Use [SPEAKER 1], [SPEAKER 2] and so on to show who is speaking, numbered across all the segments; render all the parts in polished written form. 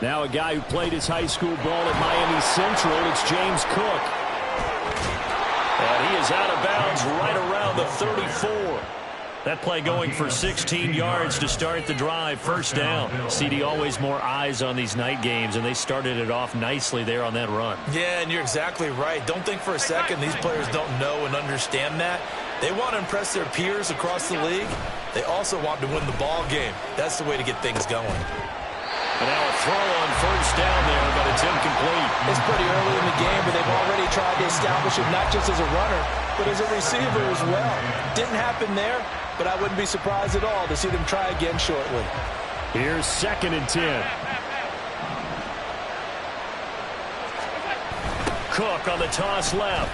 [SPEAKER 1] Now a guy who played his high school ball at Miami Central, it's James Cook.
[SPEAKER 2] And he is out of bounds right around the 34. That play going for 16 yards to start the drive. First down. CD, always more eyes on these night games, and they started it off nicely there on that run.
[SPEAKER 3] Yeah, and you're exactly right. Don't think for a second these players don't know and understand that. They want to impress their peers across the league. They also want to win the ball game. That's the way to get things going.
[SPEAKER 2] And now a throw on first down there, but it's incomplete.
[SPEAKER 3] It's pretty early in the game, but they've already tried to establish it not just as a runner, but as a receiver as well. Didn't happen there, but I wouldn't be surprised at all to see them try again shortly.
[SPEAKER 1] Here's 2nd and 10.
[SPEAKER 2] Cook on the toss left.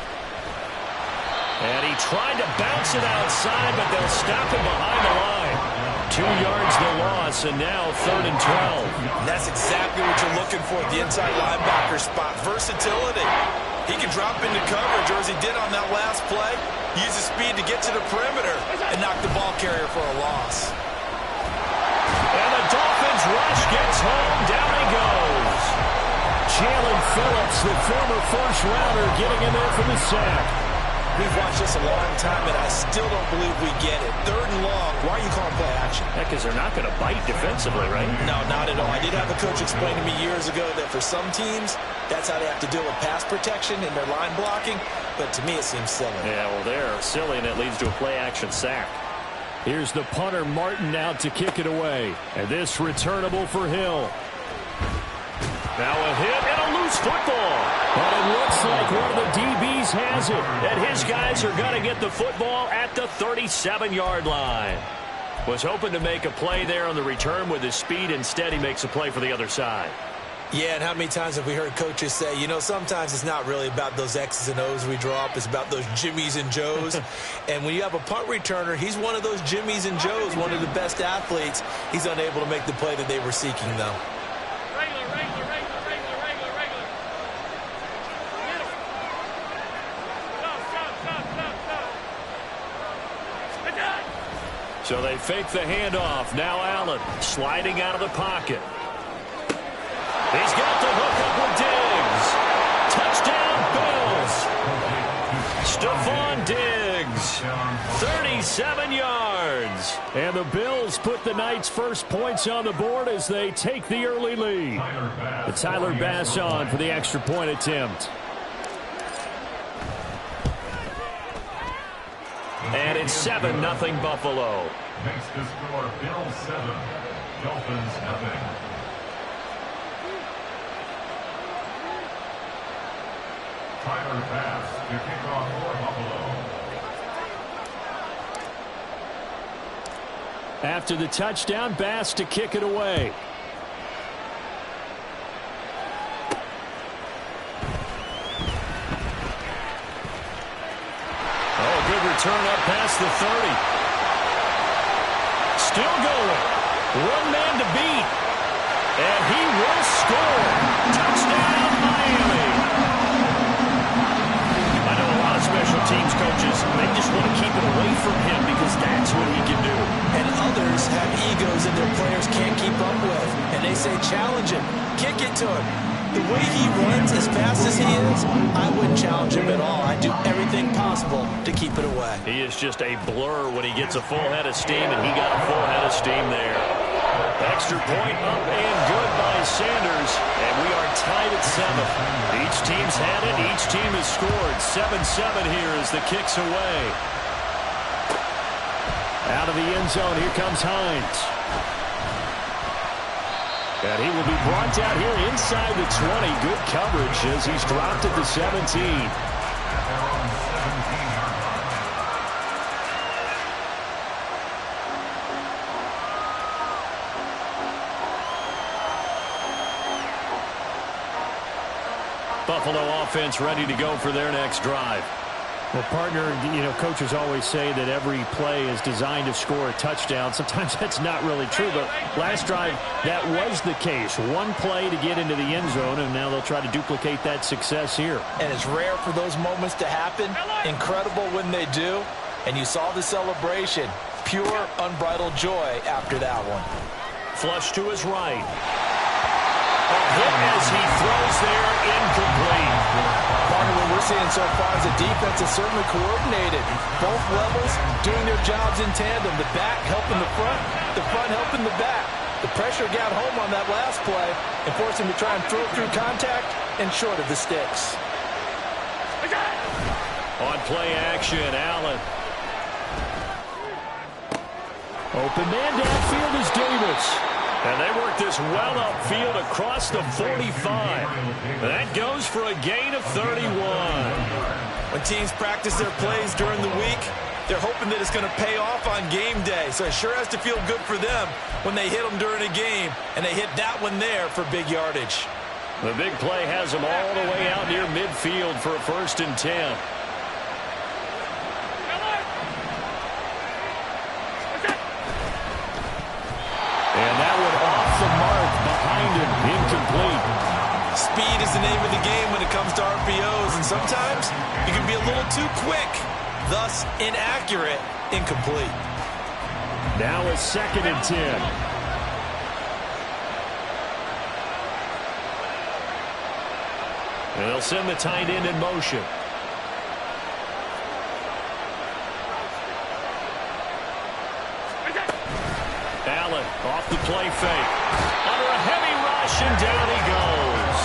[SPEAKER 2] And he tried to bounce it outside, but they'll stop him behind the line. 2 yards the loss, and now 3rd and 12.
[SPEAKER 3] That's exactly what you're looking for at the inside linebacker spot. Versatility. He can drop into coverage, or as he did on that last play, use his speed to get to the perimeter and knock the ball carrier for a loss.
[SPEAKER 2] And the Dolphins rush gets home. Down he goes.
[SPEAKER 1] Jalen Phillips, the former first-rounder, getting in there for the sack.
[SPEAKER 3] We've watched this a long time, and I still don't believe we get it. 3rd and long. Why are you calling play action?
[SPEAKER 2] Because they're not going to bite defensively, right?
[SPEAKER 3] No, not at all. I did have a coach explain to me years ago that for some teams, that's how they have to deal with pass protection and their line blocking. But to me, it seems silly.
[SPEAKER 2] Yeah, well, they're silly, and it leads to a play-action sack.
[SPEAKER 1] Here's the punter, Martin, out to kick it away. And this returnable for Hill.
[SPEAKER 2] Now a hit and a loose football.
[SPEAKER 1] But it looks like one of the DBs has it.
[SPEAKER 2] And his guys are going to get the football at the 37-yard line. Was hoping to make a play there on the return with his speed. Instead, he makes a play for the other side.
[SPEAKER 3] Yeah, and how many times have we heard coaches say, you know, sometimes it's not really about those X's and O's we draw up. It's about those Jimmies and Joes. And when you have a punt returner, he's one of those Jimmies and Joes, one of the best athletes. He's unable to make the play that they were seeking, though.
[SPEAKER 2] So they fake the handoff. Now Allen sliding out of the pocket. He's got the hook up with Diggs. Touchdown, Bills. Stephon Diggs. 37 yards.
[SPEAKER 1] And the Bills put the night's first points on the board as they take the early lead. The Tyler Bass on for the extra point attempt.
[SPEAKER 2] And it's 7-0 Buffalo.
[SPEAKER 4] Makes the score Bills 7, Dolphins 0. Tyler Bass to kick off for Buffalo.
[SPEAKER 1] After the touchdown, Bass to kick it away.
[SPEAKER 2] Turn up past the 30. Still going. One man to beat. And he will score. Touchdown, Miami. I know a lot of special teams coaches, they just want to keep it away from him because that's what he can do.
[SPEAKER 3] And others have egos that their players can't keep up with. And they say, challenge him. Kick it to him. The way he runs as fast as he is, I wouldn't challenge him at all. I'd do everything possible to keep it away.
[SPEAKER 2] He is just a blur when he gets a full head of steam, and he got a full head of steam there. Extra point up and good by Sanders, and we are tied at 7. Each team's had it. Each team has scored. 7-7 here as the kick's away.
[SPEAKER 1] Out of the end zone, here comes Hines. And he will be brought down here inside the 20. Good coverage as he's dropped at the 17.
[SPEAKER 2] Buffalo offense ready to go for their next drive.
[SPEAKER 1] Well, partner, you know, coaches always say that every play is designed to score a touchdown. Sometimes that's not really true, but last drive, that was the case. One play to get into the end zone, and now they'll try to duplicate that success here.
[SPEAKER 3] And it's rare for those moments to happen. Incredible when they do. And you saw the celebration. Pure, unbridled joy after that one.
[SPEAKER 2] Flush to his right. A hit as he throws there, incomplete.
[SPEAKER 3] Part of what we're seeing so far is the defense is certainly coordinated. Both levels doing their jobs in tandem. The back helping the front helping the back. The pressure got home on that last play and forced him to try and throw through contact and short of the sticks.
[SPEAKER 2] On play action, Allen.
[SPEAKER 1] Open man downfield is Davis.
[SPEAKER 2] And they work this well upfield across the 45. That goes for a gain of 31.
[SPEAKER 3] When teams practice their plays during the week, they're hoping that it's going to pay off on game day. So it sure has to feel good for them when they hit them during a game, and they hit that one there for big yardage.
[SPEAKER 2] The big play has them all the way out near midfield for a 1st and 10.
[SPEAKER 1] And that one off the mark behind him, incomplete.
[SPEAKER 3] Speed is the name of the game when it comes to RPOs, and sometimes you can be a little too quick, thus inaccurate, incomplete.
[SPEAKER 1] Now a 2nd and 10.
[SPEAKER 2] And they'll send the tight end in motion. Allen off the play fake. Under a heavy rush, and down he goes.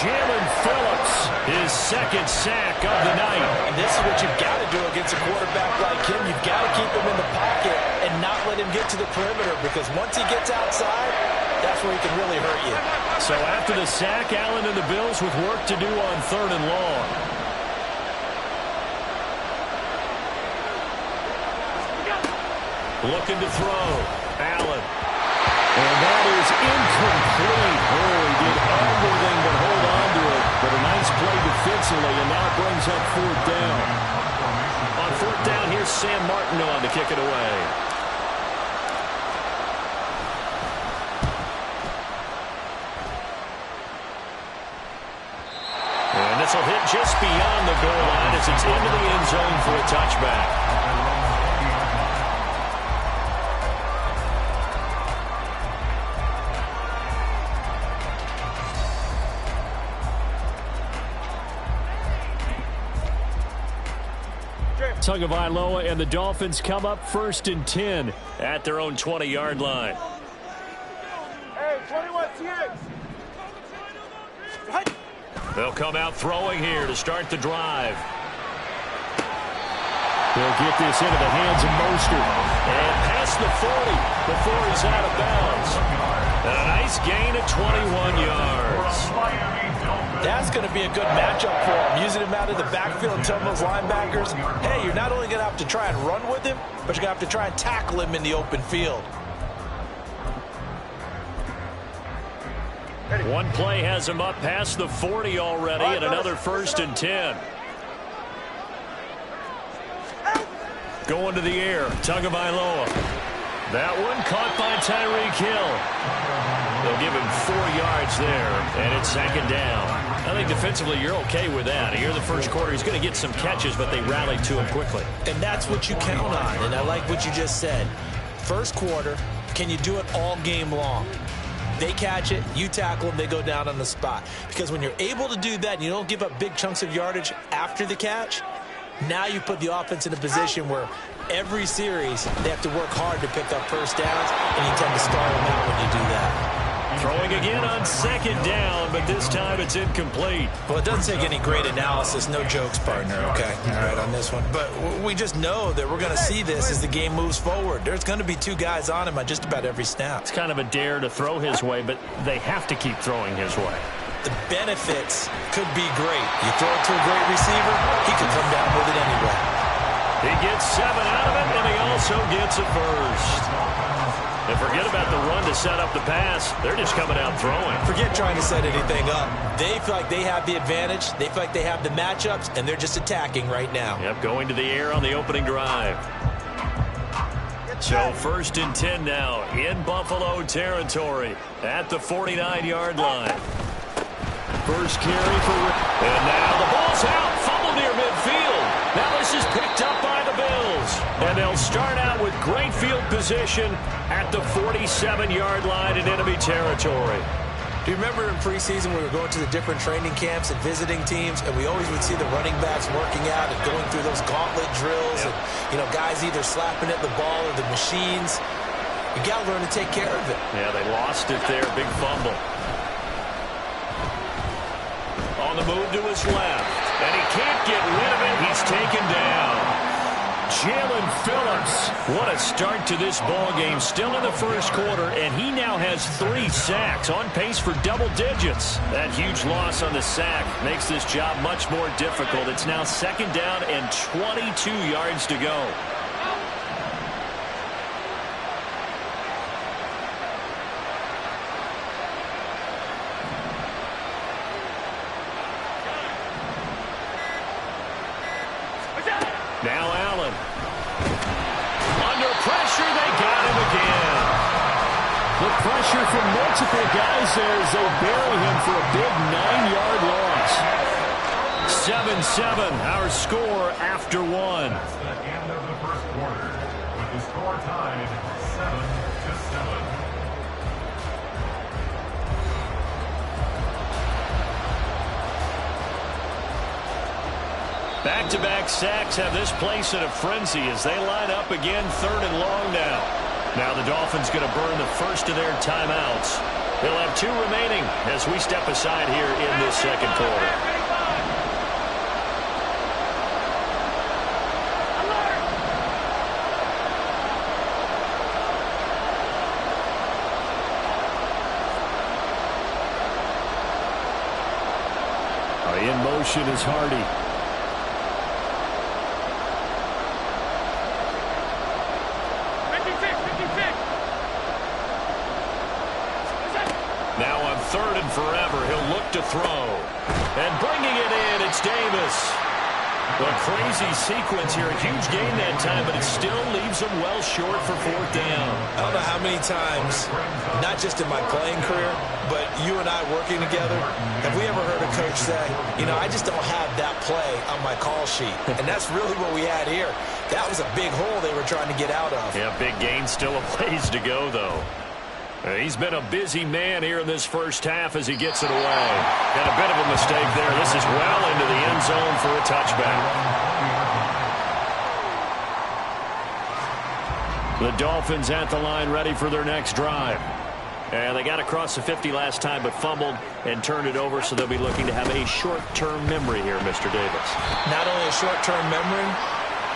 [SPEAKER 2] Jalen Phillips, his 2nd sack of the night.
[SPEAKER 3] And this is what you've got to do against a quarterback like him. You've got to keep him in the pocket and not let him get to the perimeter, because once he gets outside, that's where he can really hurt you.
[SPEAKER 2] So after the sack, Allen and the Bills with work to do on 3rd and long. Looking to throw. Allen.
[SPEAKER 1] And that is incomplete. Oh, he did everything but hold on to it. But a nice play defensively, and now it brings up 4th down.
[SPEAKER 2] On 4th down, here's Sam Martin on to kick it away. And this will hit just beyond the goal line as it's into the end zone for a touchback.
[SPEAKER 1] Tagovailoa and the Dolphins come up 1st and 10
[SPEAKER 2] at their own 20-yard line.
[SPEAKER 5] Hey, 21 TX.
[SPEAKER 2] They'll come out throwing here to start the drive.
[SPEAKER 1] They'll get this into the hands of Mostert.
[SPEAKER 2] And past the 40 before he's out of bounds. And a nice gain of 21 yards.
[SPEAKER 3] That's going to be a good matchup for him, using him out of the backfield, telling those linebackers, hey, you're not only going to have to try and run with him, but you're going to have to try and tackle him in the open field.
[SPEAKER 2] One play has him up past the 40 already, and another 1st and 10. Going to the air, Tagovailoa. That one caught by Tyreek Hill. They'll give him 4 yards there, and it's 2nd down. I think defensively you're okay with that. Here in the first quarter, he's going to get some catches, but they rallied to him quickly.
[SPEAKER 3] And that's what you count on, and I like what you just said. First quarter, can you do it all game long? They catch it, you tackle them, they go down on the spot. Because when you're able to do that and you don't give up big chunks of yardage after the catch, now you put the offense in a position where every series they have to work hard to pick up 1st downs, and you tend to stall them out when you do that.
[SPEAKER 2] Throwing again on 2nd down, but this time it's incomplete.
[SPEAKER 3] Well, it doesn't take any great analysis. No jokes, partner, okay? All right, on this one. But we just know that we're going to see this as the game moves forward. There's going to be 2 guys on him on just about every snap.
[SPEAKER 2] It's kind of a dare to throw his way, but they have to keep throwing his way.
[SPEAKER 3] The benefits could be great. You throw it to a great receiver, he could come down with it anyway.
[SPEAKER 2] He gets 7 out of it, and he also gets a 1st. And forget about the run to set up the pass. They're just coming out throwing.
[SPEAKER 3] Forget trying to set anything up. They feel like they have the advantage. They feel like they have the matchups, and they're just attacking right now.
[SPEAKER 2] Yep, going to the air on the opening drive. So 1st and 10 now in Buffalo territory at the 49-yard line.
[SPEAKER 1] First carry for Rick.
[SPEAKER 2] And now the ball's out. Fumble near midfield. Now this is picked up by the Bills. And they'll start out with great field position at the 47-yard line in enemy territory.
[SPEAKER 3] Do you remember in preseason we were going to the different training camps and visiting teams, and we always would see the running backs working out and going through those gauntlet drills, and guys either slapping at the ball or the machines. You got to learn to take care of it.
[SPEAKER 2] Yeah, they lost it there. Big fumble. On the move to his left, and he can't get rid of it. He's taken down. Jalen Phillips, what a start to this ball game. Still in the first quarter, and he now has 3 sacks, on pace for double digits. That huge loss on the sack makes this job much more difficult. It's now 2nd down and 22 yards to go. Now Allen. Under pressure, they got him again.
[SPEAKER 1] The pressure from multiple guys there as they bury him for a big 9-yard loss.
[SPEAKER 2] 7-7, our score after 1.
[SPEAKER 4] That's the end of the first quarter, with the score tied 7-7.
[SPEAKER 2] Back-to-back sacks have this place in a frenzy as they line up again 3rd and long now. Now the Dolphins going to burn the first of their timeouts. They'll have 2 remaining as we step aside here in this second quarter.
[SPEAKER 1] In motion is Hardy.
[SPEAKER 2] Now on 3rd and forever, he'll look to throw. And bringing it in, it's Davis. A crazy sequence here. A huge gain that time, but it still leaves him well short for 4th down.
[SPEAKER 3] I don't know how many times, not just in my playing career, but you and I working together, have we ever heard a coach say, I just don't have that play on my call sheet. And that's really what we had here. That was a big hole they were trying to get out of.
[SPEAKER 2] Yeah, big gain, still a ways to go, though. He's been a busy man here in this first half as he gets it away. And a bit of a mistake there. This is well into the end zone for a touchback.
[SPEAKER 1] The Dolphins at the line ready for their next drive.
[SPEAKER 2] And they got across the 50 last time but fumbled and turned it over, so they'll be looking to have a short-term memory here, Mr. Davis.
[SPEAKER 3] Not only a short-term memory,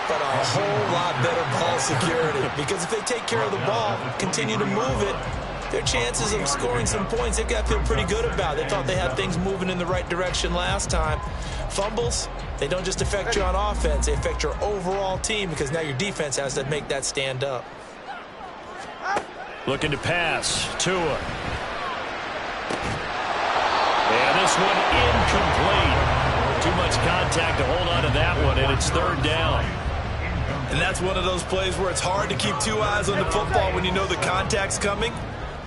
[SPEAKER 3] but a whole lot better ball security. Because if they take care of the ball, continue to move it, their chances of scoring some points, they've got to feel pretty good about. They thought they had things moving in the right direction last time. Fumbles, they don't just affect you on offense, they affect your overall team because now your defense has to make that stand up.
[SPEAKER 2] Looking to pass. Tua. And this one incomplete. Too much contact to hold on to that one, and it's 3rd down.
[SPEAKER 3] And that's one of those plays where it's hard to keep 2 eyes on the football when you know the contact's coming,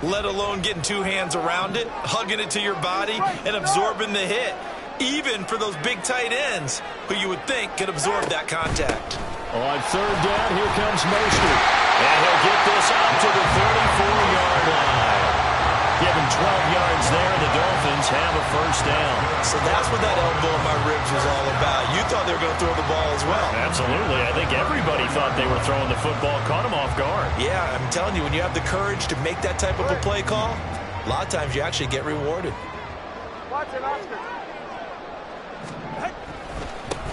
[SPEAKER 3] let alone getting 2 hands around it, hugging it to your body, and absorbing the hit. Even for those big tight ends who you would think could absorb that contact.
[SPEAKER 1] On 3rd down, here comes Mostert.
[SPEAKER 2] And he'll get this up to the 34-yard line. Give him 12 yards there. The Dolphins have a first down.
[SPEAKER 3] So that's what that elbow in my ribs was all about. You thought they were going to throw the ball as well.
[SPEAKER 2] Absolutely. I think everybody thought they were throwing the football. Caught him off guard.
[SPEAKER 3] Yeah, I'm telling you, when you have the courage to make that type of a play call, a lot of times you actually get rewarded.
[SPEAKER 5] Watch it, Oscar.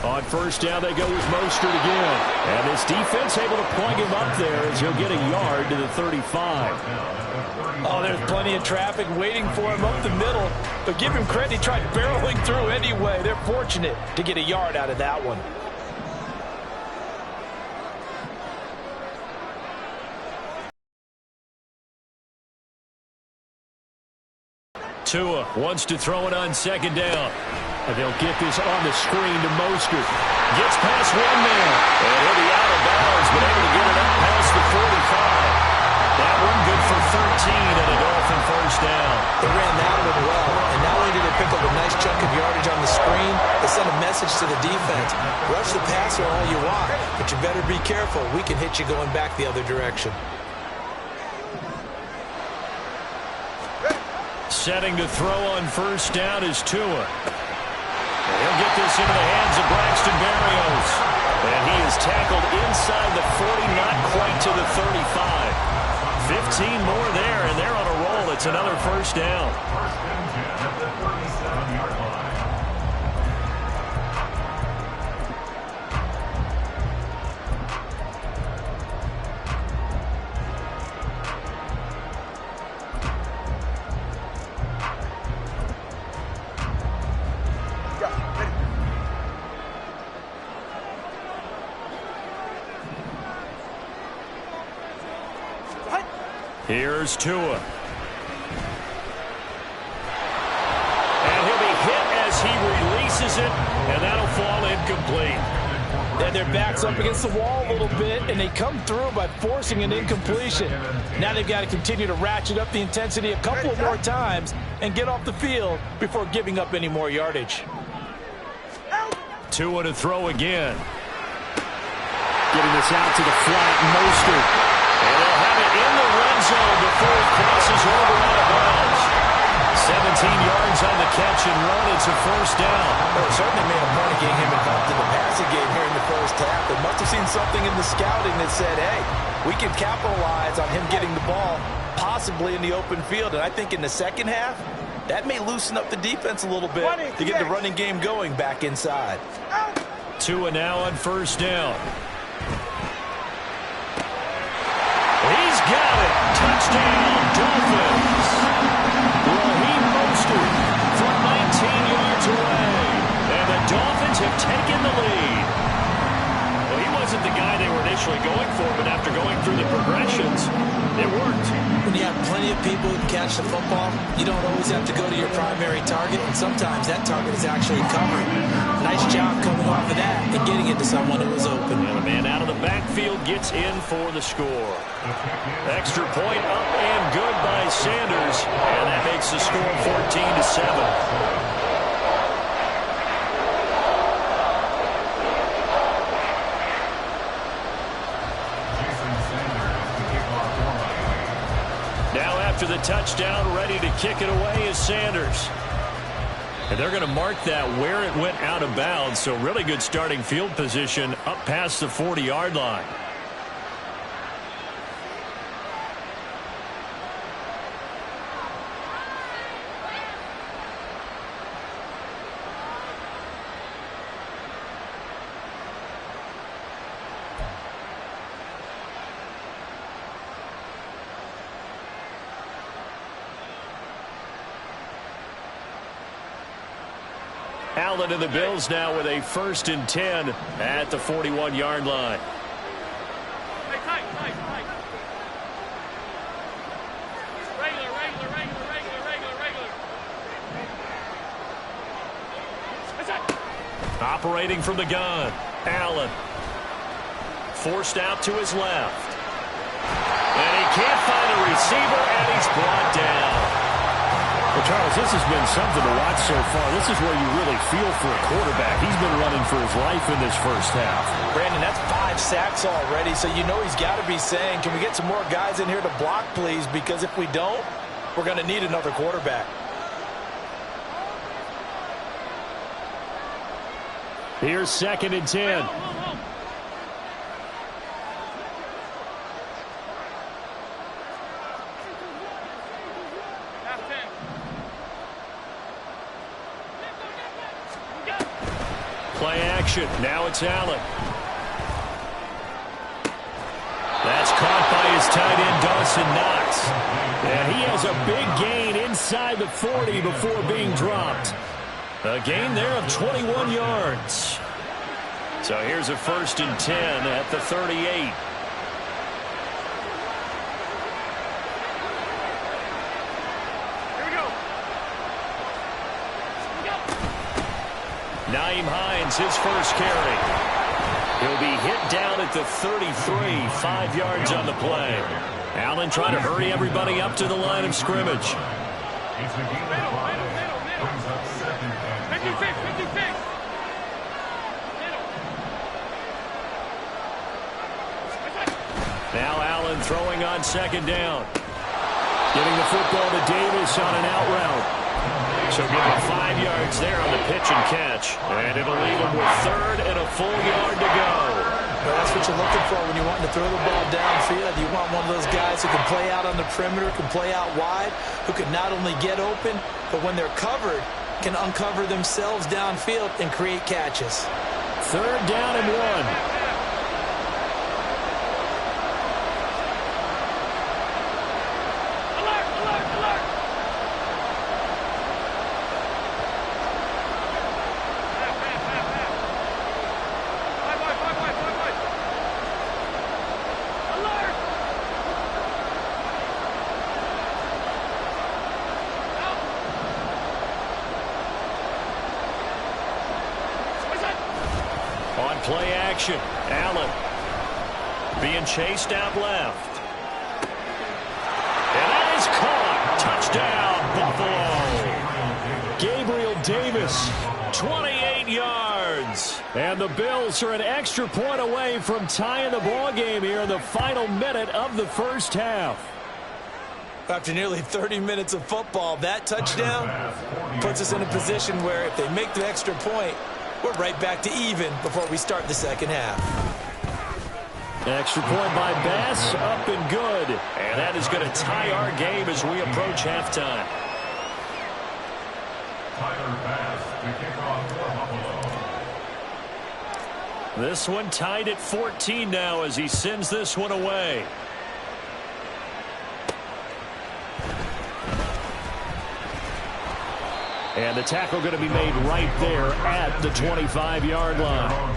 [SPEAKER 1] On 1st down, they go with Mostert again. And this defense able to plug him up there as he'll get a yard to the 35.
[SPEAKER 6] Oh, there's plenty of traffic waiting for him up the middle. But give him credit, he tried barreling through anyway. They're fortunate to get a yard out of that one.
[SPEAKER 2] Tua wants to throw it on 2nd down.
[SPEAKER 1] And they'll get this on the screen to Mostert.
[SPEAKER 2] Gets past one man. And he'll be out of bounds, but able to get it up past the 45. That one good for 13 and a Dolphin first down.
[SPEAKER 3] They ran that one well, and not only did they pick up a nice chunk of yardage on the screen, they sent a message to the defense. Rush the passer all you want, but you better be careful. We can hit you going back the other direction.
[SPEAKER 2] Setting to throw on first down is Tua. And he'll get this into the hands of Braxton Berrios. And he is tackled inside the 40, not quite to the 35. 15 more there, and they're on a roll. It's another first down.
[SPEAKER 4] First and 10 at the 37-yard line.
[SPEAKER 2] Here's Tua. And he'll be hit as he releases it, and that'll fall incomplete.
[SPEAKER 6] And their back's up against the wall a little bit, and they come through by forcing an incompletion. Now they've got to continue to ratchet up the intensity a couple of more times and get off the field before giving up any more yardage.
[SPEAKER 2] Tua to throw again.
[SPEAKER 1] Getting this out to the flat, Mostert.
[SPEAKER 2] And they'll have it in the red zone before he crosses over out of bounds. 17 yards on the catch and run. It's a first down.
[SPEAKER 3] Well, it certainly made a point of getting him involved in the passing game here in the first half. They must have seen something in the scouting that said, hey, we can capitalize on him getting the ball possibly in the open field. And I think in the second half, that may loosen up the defense a little bit to get the running game going back inside.
[SPEAKER 2] Tua now on first down. He's got it. Touchdown, Dolphins. Raheem Mostert from 19 yards away. And the Dolphins have taken the lead. Well, he wasn't the guy they were initially going for, but after going through the progressions, it worked.
[SPEAKER 3] When you have plenty of people who can catch the football, you don't always have to go to your primary target, and sometimes that target is actually covered. Nice job coming off of that and getting it to someone who was open.
[SPEAKER 2] And the man out of the backfield gets in for the score. Extra point up and good by Sanders, and that makes the score 14-7. After the touchdown, ready to kick it away is Sanders. And they're going to mark that where it went out of bounds, so really good starting field position up past the 40-yard line. Allen and the Bills now with a 1st and 10 at the 41-yard line.
[SPEAKER 5] Tight. Regular.
[SPEAKER 2] Operating from the gun, Allen. Forced out to his left. And he can't find a receiver, and he's brought down.
[SPEAKER 1] Well, Charles, this has been something to watch so far. This is where you really feel for a quarterback. He's been running for his life in this first half.
[SPEAKER 6] Brandon, that's 5 sacks already, so you know he's got to be saying, can we get some more guys in here to block, please? Because if we don't, we're going to need another quarterback.
[SPEAKER 2] Here's 2nd and 10. Play action. Now it's Allen. That's caught by his tight end, Dawson Knox. And he has a big gain inside the 40 before being dropped. A gain there of 21 yards. So here's a 1st and 10 at the 38. Naeem Hines, his first carry. He'll be hit down at the 33, 5 yards on the play. Allen trying to hurry everybody up to the line of scrimmage.
[SPEAKER 4] It's a game of 5. Brings up 2nd and 10.
[SPEAKER 2] Now Allen throwing on 2nd down.
[SPEAKER 1] Getting the football to Davis on an out route.
[SPEAKER 2] So give him 5 yards there on the pitch and catch. And it'll leave him with 3rd and a full yard to go.
[SPEAKER 6] Well, that's what you're looking for when you want to throw the ball downfield. You want one of those guys who can play out on the perimeter, can play out wide, who can not only get open, but when they're covered, can uncover themselves downfield and create catches.
[SPEAKER 1] 3rd down and 1.
[SPEAKER 2] Play action. Allen being chased out left. And that is caught. Touchdown, Buffalo.
[SPEAKER 1] Gabriel Davis.
[SPEAKER 2] 28 yards.
[SPEAKER 1] And the Bills are an extra point away from tying the ball game here in the final minute of the first half.
[SPEAKER 6] After nearly 30 minutes of football, that touchdown puts us in a position where if they make the extra point, we're right back to even before we start the second half.
[SPEAKER 1] Extra point by Bass, up and good.
[SPEAKER 2] And that is going to tie our game as we approach halftime.
[SPEAKER 4] Tyler Bass to kick off for Buffalo.
[SPEAKER 2] This one tied at 14 now as he sends this one away.
[SPEAKER 1] And the tackle going to be made right there at the 25-yard line.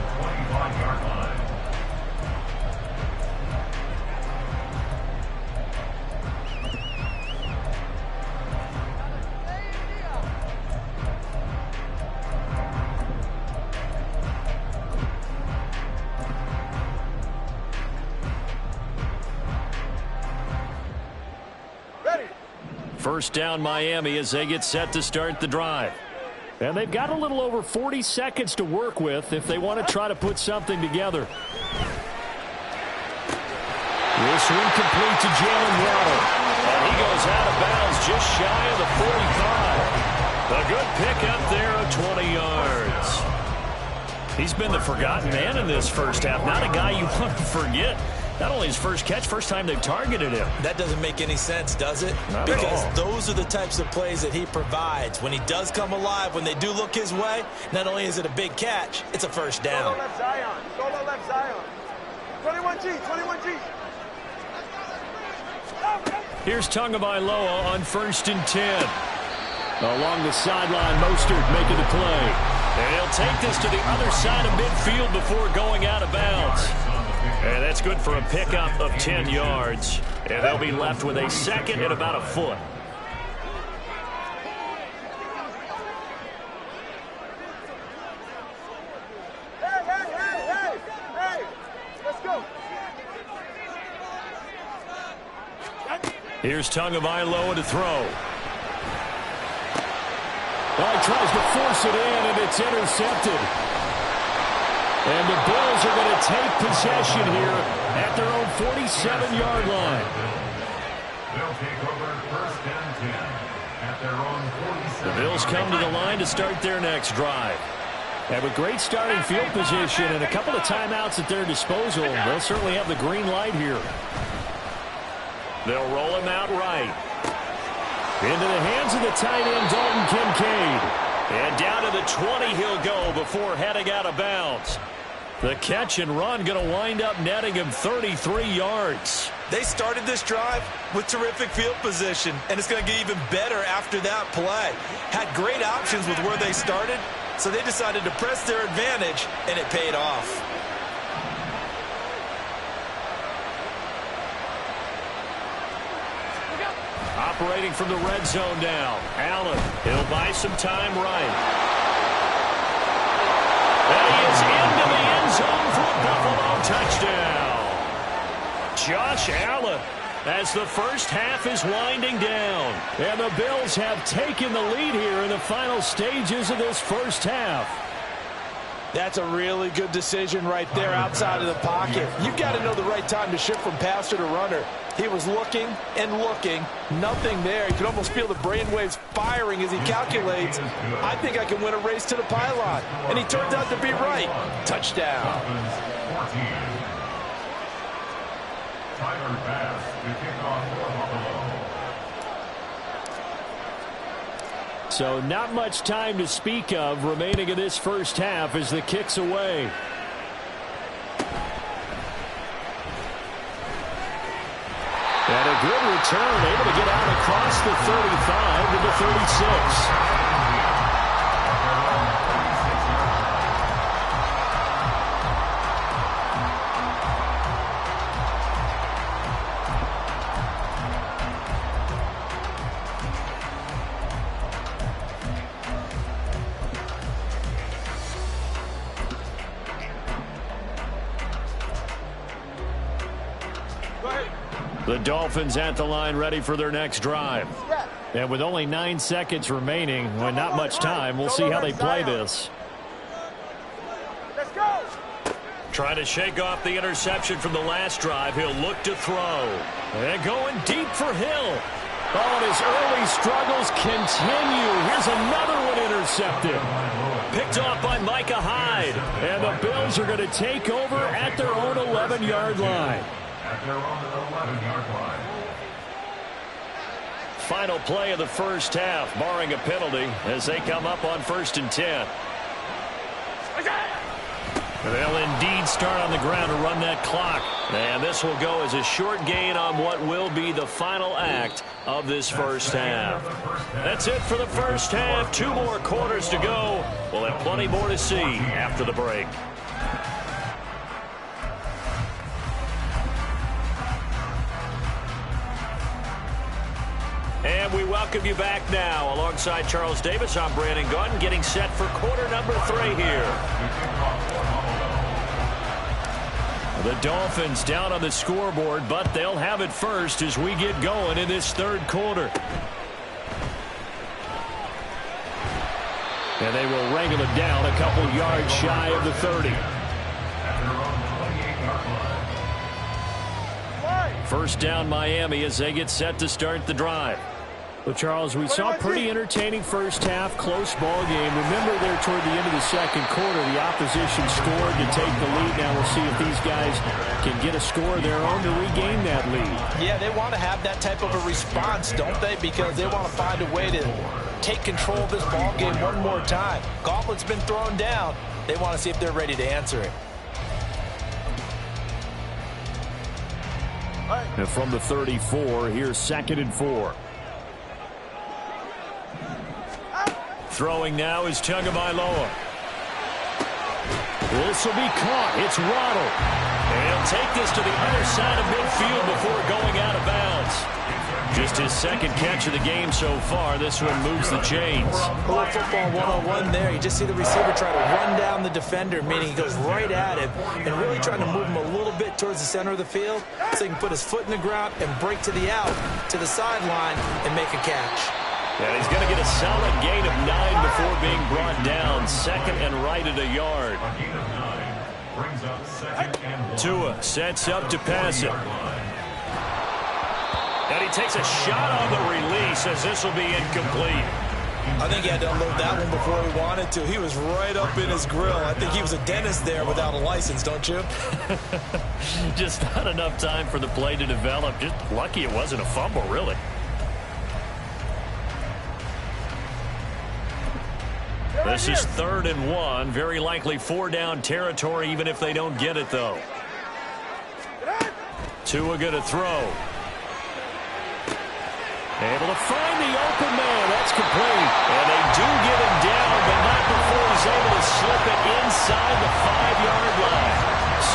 [SPEAKER 2] First down Miami as they get set to start the drive.
[SPEAKER 1] And they've got a little over 40 seconds to work with if they want to try to put something together. This one complete to Jalen Waddle.
[SPEAKER 2] And he goes out of bounds just shy of the 45. A good pick up there of 20 yards. He's been the forgotten man in this first half. Not a guy you want to forget. Not only his first catch, first time they've targeted him.
[SPEAKER 6] That doesn't make any sense, does it?
[SPEAKER 2] Not at all.
[SPEAKER 6] Because those are the types of plays that he provides. When he does come alive, when they do look his way, not only is it a big catch, it's a first down.
[SPEAKER 5] Solo left Zion. Solo left Zion. 21G. 21G.
[SPEAKER 2] Here's Tagovailoa on 1st and 10.
[SPEAKER 1] Along the sideline, Mostert making the play.
[SPEAKER 2] And he'll take this to the other side of midfield before going out of bounds. And that's good for a pickup of 10 yards. And they'll be left with a second and about a foot.
[SPEAKER 5] Hey, let's go.
[SPEAKER 2] Here's Tagovailoa to throw.
[SPEAKER 1] Well, he tries to force it in, and it's intercepted. And the Bills are going to take possession here at their own 47-yard line.
[SPEAKER 4] They'll take over 1st and 10 at their own 47.
[SPEAKER 2] The Bills come to the line to start their next drive.
[SPEAKER 1] And with great starting field position and a couple of timeouts at their disposal, they'll certainly have the green light here.
[SPEAKER 2] They'll roll him out right.
[SPEAKER 1] Into the hands of the tight end, Dalton Kincaid.
[SPEAKER 2] And down to the 20 he'll go before heading out of bounds. The catch and run going to wind up netting him 33 yards.
[SPEAKER 6] They started this drive with terrific field position, and it's going to get even better after that play. Had great options with where they started, so they decided to press their advantage, and it paid off.
[SPEAKER 2] Operating from the red zone now. Allen, he'll buy some time right. And he is into the end zone for a Buffalo touchdown. Josh Allen as the first half is winding down.
[SPEAKER 1] And the Bills have taken the lead here in the final stages of this first half.
[SPEAKER 6] That's a really good decision right there outside of the pocket. You've got to know the right time to shift from passer to runner. He was looking and looking, nothing there. You could almost feel the brainwaves firing as he calculates, I think I can win a race to the pylon. And he turns out to be right. Touchdown.
[SPEAKER 4] Tyler Bass to kick off for Buffalo.
[SPEAKER 1] So not much time to speak of remaining in this first half as the kick's away. And a good return, able to get out across the 35 to the 36. The Dolphins at the line ready for their next drive. And with only 9 seconds remaining, and not much time, we'll see how they play this.
[SPEAKER 5] Let's go.
[SPEAKER 2] Trying to shake off the interception from the last drive. He'll look to throw. And going deep for Hill. Oh, and his early struggles continue. Here's another one intercepted. Picked off by Micah Hyde. And the Bills are going to take over at their own 11-yard line.
[SPEAKER 4] At their own 11-yard line.
[SPEAKER 2] Final play of the first half, barring a penalty, as they come up on 1st and 10. They'll indeed start on the ground to run that clock. And this will go as a short gain on what will be the final act of this first half. That's it for the first half. 2 more quarters to go. We'll have plenty more to see after the break. And we welcome you back now. Alongside Charles Davis, I'm Brandon Gaudin, getting set for quarter number 3 here. The Dolphins down on the scoreboard, but they'll have it first as we get going in this third quarter. And they will wrangle it down a couple yards shy of the 30. First down Miami as they get set to start the drive. Well, Charles, we saw a pretty entertaining first half, close ball game. Remember there toward the end of the second quarter, the opposition scored to take the lead. Now we'll see if these guys can get a score of their own to regain that lead.
[SPEAKER 6] Yeah, they want to have that type of a response, don't they? Because they want to find a way to take control of this ball game one more time. Gauntlet's been thrown down. They want to see if they're ready to answer it.
[SPEAKER 1] And from the 34, here's 2nd and 4. Throwing now is Tagovailoa. This will be caught. It's Waddle. And he'll take this to the other side of midfield before going out of bounds. Just his second catch of the game so far. This one moves the chains.
[SPEAKER 6] A little football 101 there. You just see the receiver try to run down the defender, meaning he goes right at him and really trying to move him a little bit towards the center of the field so he can put his foot in the ground and break to the out, to the sideline, and make a catch.
[SPEAKER 2] And he's going to get a solid gain of 9 before being brought down. 2nd and right at a yard.
[SPEAKER 4] A gain of 9 brings up 2nd and 1.
[SPEAKER 2] Tua sets up to pass it. And he takes a shot on the release as this will be incomplete.
[SPEAKER 3] I think he had to unload that one before he wanted to. He was right up in his grill. I think he was a dentist there without a license, don't you?
[SPEAKER 2] Just not enough time for the play to develop. Just lucky it wasn't a fumble, really. This is 3rd and 1. Very likely 4-down territory, even if they don't get it, though. Tua going to throw. Able to find the open man. That's complete. And they do get him down, but not before he's able to slip it inside the 5-yard line.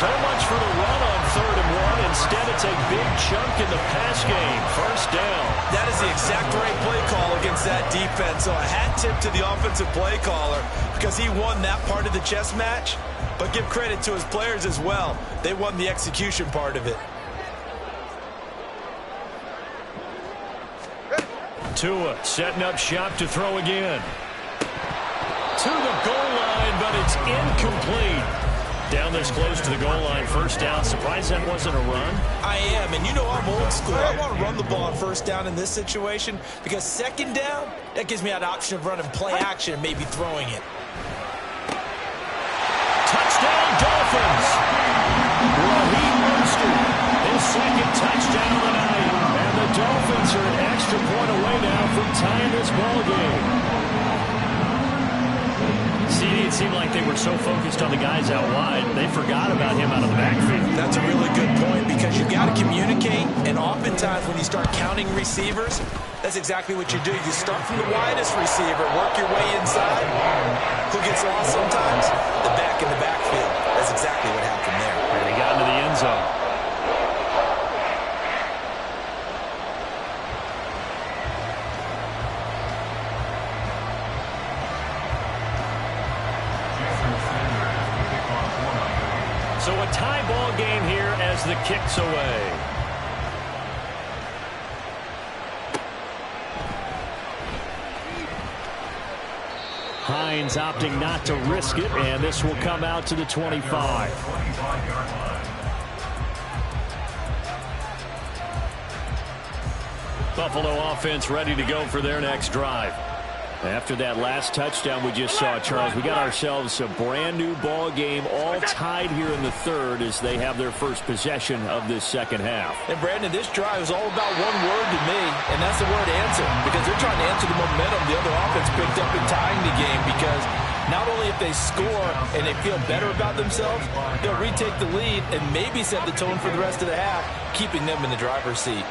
[SPEAKER 2] So much for the run on 3rd and 1. Instead, it's a big chunk in the pass game. First down.
[SPEAKER 3] That is the exact right play call against that defense. So a hat tip to the offensive play caller because he won that part of the chess match. But give credit to his players as well. They won the execution part of it.
[SPEAKER 2] Tua setting up shop to throw again. To the goal line but it's incomplete. Down this close to the goal line, first down. Surprised that wasn't a run?
[SPEAKER 3] I am, and you know I'm old school. I want to run the ball on first down in this situation because second down, that gives me that option of running play action and maybe throwing it.
[SPEAKER 2] Touchdown, Dolphins! Raheem Mostert, his second touchdown of the night. And the Dolphins are an extra point away now from tying this ball game. See, it seemed like they were so focused on the guys out wide, they forgot about him out of the backfield.
[SPEAKER 3] That's a really good point because you've got to communicate, and oftentimes when you start counting receivers, that's exactly what you do. You start from the widest receiver, work your way inside. Who gets lost sometimes? The back in the backfield. That's exactly what happened there.
[SPEAKER 2] And he got into the end zone. So a tie ball game here as the kick's away. Hines opting not to risk it, and this will come out to the 25. Buffalo offense ready to go for their next drive. After that last touchdown we just saw, Charles, we got ourselves a brand-new ball game, all tied here in the third as they have their first possession of this second half.
[SPEAKER 6] And, Brandon, this drive is all about one word to me, and that's the word answer, because they're trying to answer the momentum the other offense picked up in tying the game, because not only if they score and they feel better about themselves, they'll retake the lead and maybe set the tone for the rest of the half, keeping them in the driver's seat.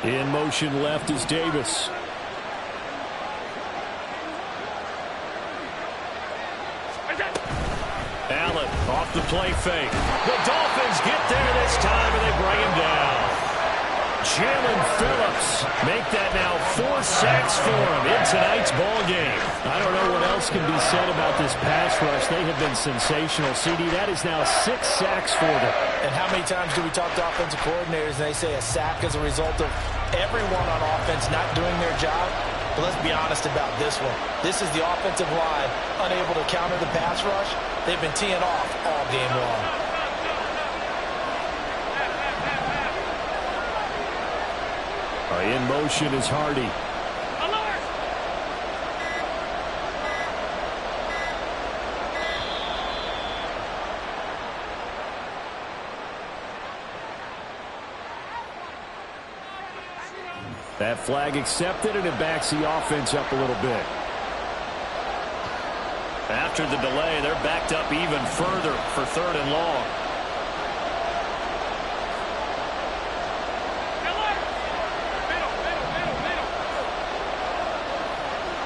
[SPEAKER 1] In motion left is Davis.
[SPEAKER 2] Allen off the play fake. The Dolphins get there this time and they bring him down. Jalen Phillips make that now 4 sacks for him in tonight's ball game.
[SPEAKER 1] I don't know what else can be said about this pass rush. They have been sensational. CD, that is now 6 sacks for them.
[SPEAKER 6] And how many times do we talk to offensive coordinators and they say a sack as a result of everyone on offense not doing their job? But let's be honest about this one. This is the offensive line unable to counter the pass rush. They've been teeing off all game long.
[SPEAKER 1] In motion is Hardy. That flag accepted, and it backs the offense up a little bit.
[SPEAKER 2] After the delay, they're backed up even further for 3rd and long.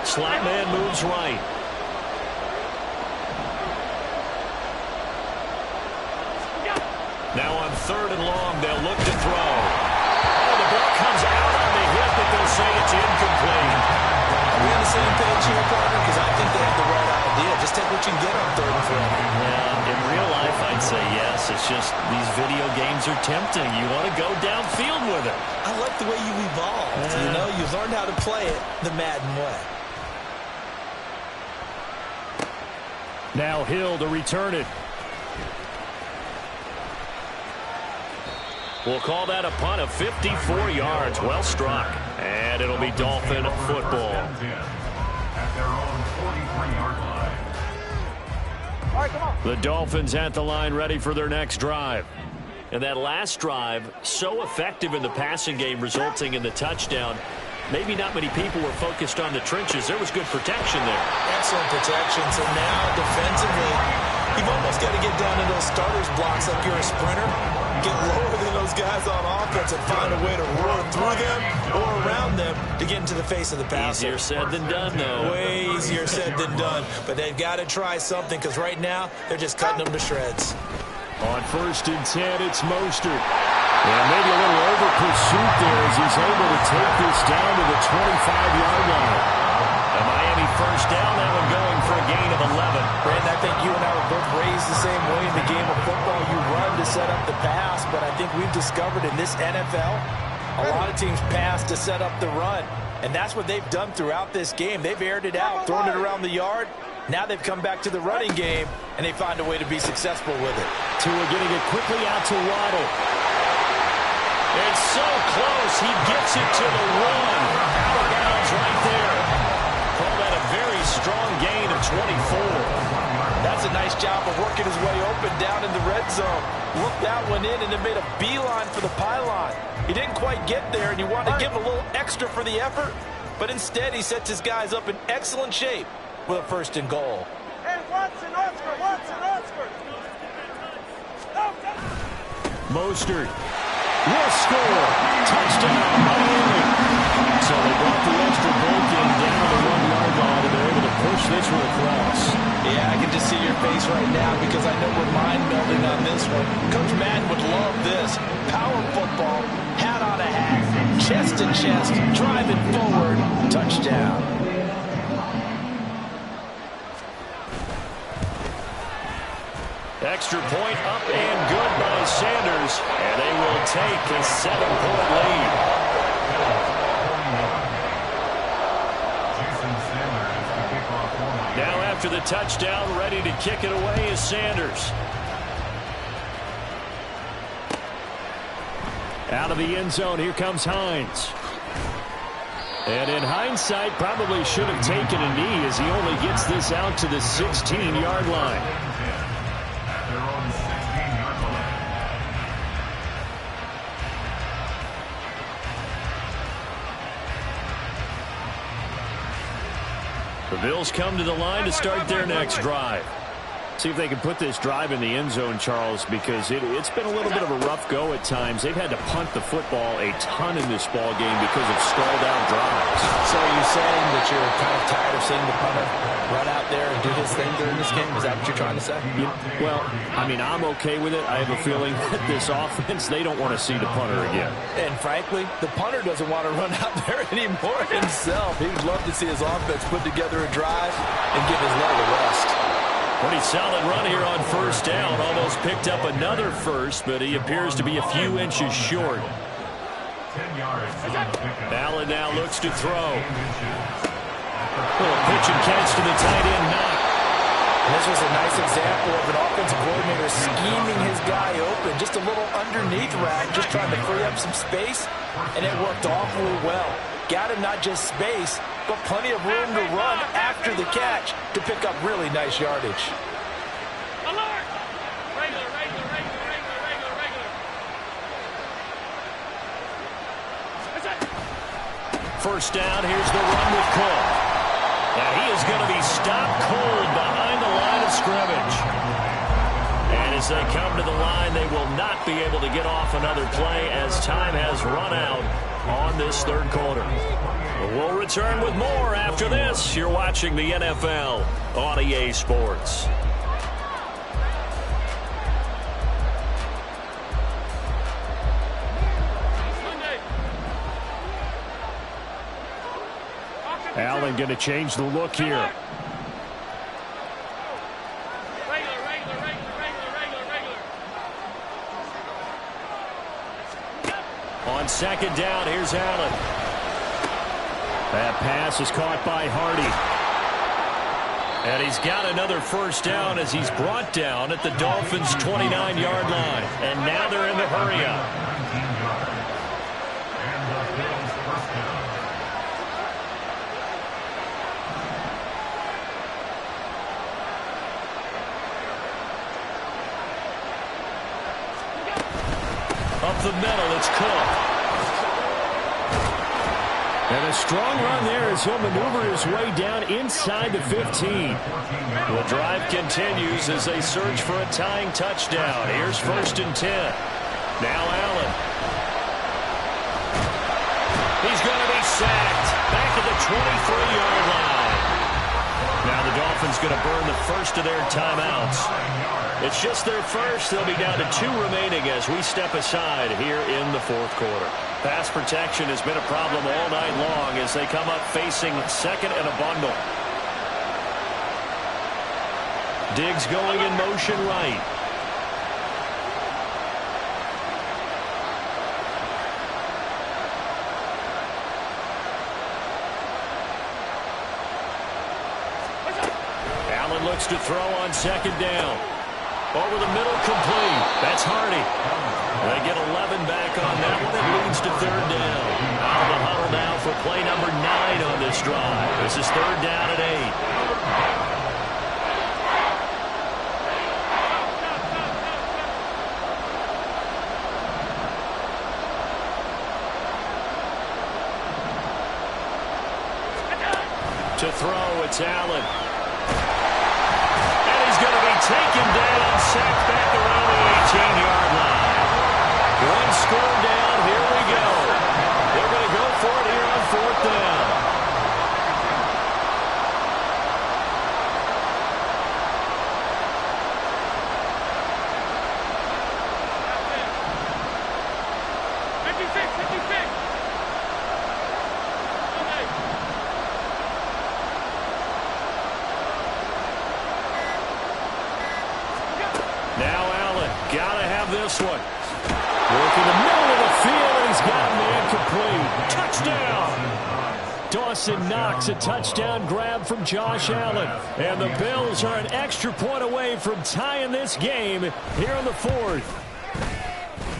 [SPEAKER 2] Slot man moves right. Now on 3rd and long, they'll look to throw. Oh, the ball comes out on the hip, but they'll say it's incomplete.
[SPEAKER 3] Are we on the same page here, partner? Because I think they have the right idea. Just take what you can get on 3rd and 4.
[SPEAKER 2] Yeah, in real life, I'd say yes. It's just these video games are tempting. You want to go downfield with it.
[SPEAKER 3] I like the way you evolved. You know, you learned how to play it the Madden way.
[SPEAKER 1] Now Hill to return it.
[SPEAKER 2] We'll call that a punt of 54 yards. Well struck. And it'll be Dolphin football.
[SPEAKER 4] At their own 43-yard line.
[SPEAKER 5] All right, come on.
[SPEAKER 2] The Dolphins at the line ready for their next drive. And that last drive, so effective in the passing game, resulting in the touchdown. Maybe not many people were focused on the trenches. There was good protection there.
[SPEAKER 3] Excellent protection. So now, defensively, you've almost got to get down to those starters blocks like you're a sprinter. Get lower than those guys on offense and find a way to roar through them or around them to get into the face of the passer.
[SPEAKER 2] Easier said than done, though.
[SPEAKER 3] Way easier said than done. But they've got to try something because right now, they're just cutting them to shreds.
[SPEAKER 1] On 1st and 10, it's Mostert. And maybe a little over pursuit there as he's able to take this down to the 25-yard line.
[SPEAKER 2] A Miami first down, that one going for a gain of 11.
[SPEAKER 6] Brandon, I think you and I were both raised the same way in the game of football. You run to set up the pass, but I think we've discovered in this NFL, A lot of teams pass to set up the run, and that's what they've done throughout this game. They've aired it out, thrown it around the yard. Now they've come back to the running game, and they find a way to be successful with it.
[SPEAKER 1] Tua getting it quickly out to Waddle.
[SPEAKER 2] It's so close. He gets it to the one. Out of bounds right there. Call that a very strong gain of 24.
[SPEAKER 6] That's a nice job of working his way open down in the red zone. Looked that one in and then made a beeline for the pylon. He didn't quite get there, and you want to give him a little extra for the effort, but instead he sets his guys up in excellent shape with a 1st and goal.
[SPEAKER 5] Hey, Watson, Oscar, Watson, Oscar.
[SPEAKER 1] Mostert will score. Touchdown, Miami. So they brought the extra point in down the 1-yard line, and they're able to push this one across.
[SPEAKER 6] Yeah, I can just see your face right now because I know we're mind-melding on this one. Coach Madden would love this. Power football, hat on a hat, chest to chest, driving forward, touchdown.
[SPEAKER 2] Extra point up and good by Sanders, and they will take a 7-point lead. Now after the touchdown, ready to kick it away is Sanders.
[SPEAKER 1] Out of the end zone, here comes Hines. And in hindsight, probably should have taken a knee as he only gets this out to the 16-yard line.
[SPEAKER 2] The Bills come to the line to start their next drive.
[SPEAKER 1] See if they can put this drive in the end zone, Charles, because it's been a little bit of a rough go at times. They've had to punt the football a ton in this ball game because of stalled-out drives.
[SPEAKER 6] So are you saying that you're kind of tired of seeing the punter run out there and do his thing during this game? Is that what you're trying to say?
[SPEAKER 1] Well, I mean, I'm okay with it. I have a feeling that this offense, they don't want to see the punter again.
[SPEAKER 6] And frankly, the punter doesn't want to run out there anymore himself. He would love to see his offense put together a drive and give his leg a rest.
[SPEAKER 2] Pretty solid run here on 1st down. Almost picked up another first, but he appears to be a few inches short.
[SPEAKER 4] 10 yards.
[SPEAKER 2] Allen now looks to throw. Little pitch and catch to the tight end knock.
[SPEAKER 6] And this was a nice example of an offensive coordinator scheming his guy open. Just a little underneath route, just trying to free up some space, and it worked awfully well. Got him not just space, but plenty of room to run after the catch to pick up really nice yardage.
[SPEAKER 7] Alert! Regular.
[SPEAKER 2] First down, here's the run with Cook. And he is going to be stopped cold behind the line of scrimmage. And as they come to the line, they will not be able to get off another play as time has run out on this 3rd quarter. We'll return with more after this. You're watching the NFL on EA Sports.
[SPEAKER 1] Allen going to change the look here.
[SPEAKER 2] On 2nd down, here's Allen.
[SPEAKER 1] That pass is caught by Hardy.
[SPEAKER 2] And he's got another 1st down as he's brought down at the Dolphins' 29-yard line. And now they're in the hurry-up. Up the middle, it's Cook.
[SPEAKER 1] And a strong run there as he'll maneuver his way down inside the 15.
[SPEAKER 2] The drive continues as they search for a tying touchdown. Here's 1st and 10. Now Allen. He's going to be sacked. Back at the 23-yard line. Now the Dolphins going to burn the first of their timeouts. It's just their first. They'll be down to 2 remaining as we step aside here in the 4th quarter. Pass protection has been a problem all night long as they come up facing 2nd and a bundle. Diggs going in motion right. Allen looks to throw on second down. Over the middle, complete. That's Hardy. They get 11 back on that one. It leads to third down. Out of the huddle now for play number 9 on this drive. This is third down at 8. To throw, it's Allen. And he's going to be taken down, sacked back around the 18-yard line. One score down, here we go. They're going to go for it here on fourth down. Now Allen, got to have this one. Working the middle of the field, and he's got man complete. Touchdown! Dawson Knox, a touchdown grab from Josh Allen. And the Bills are an extra point away from tying this game here in the fourth.